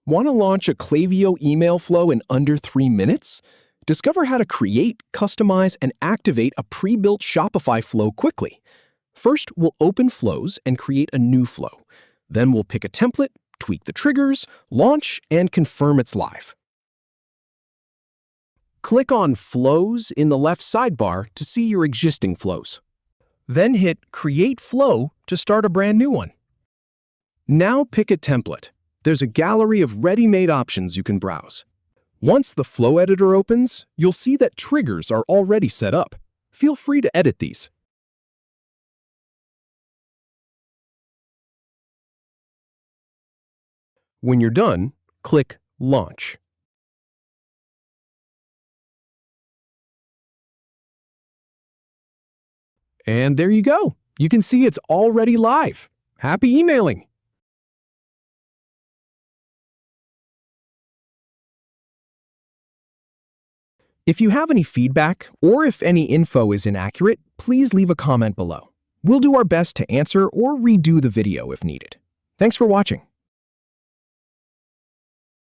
Want to launch a Klaviyo email flow in under 3 minutes? Discover how to create, customize, and activate a pre-built Shopify flow quickly. First, we'll open Flows and create a new flow. Then we'll pick a template, tweak the triggers, launch, and confirm it's live. Click on Flows in the left sidebar to see your existing flows. Then hit Create Flow to start a brand new one. Now pick a template. There's a gallery of ready-made options you can browse. Once the flow editor opens, you'll see that triggers are already set up. Feel free to edit these. When you're done, click Launch. And there you go. You can see it's already live. Happy emailing! If you have any feedback, or if any info is inaccurate, please leave a comment below. We'll do our best to answer or redo the video if needed. Thanks for watching.